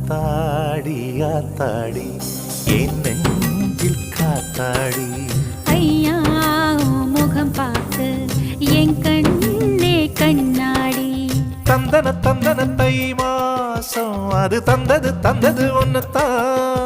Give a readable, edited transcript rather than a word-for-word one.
ஆத்தாடி ஆத்தாடி என் நெஞ்சில் காத்தாடி ஐயா முகம் பார்த்து என் கண்ணே கண்ணாடி தந்தன தந்தன தை மாசம் அது தந்தது ஒன்னத்தான்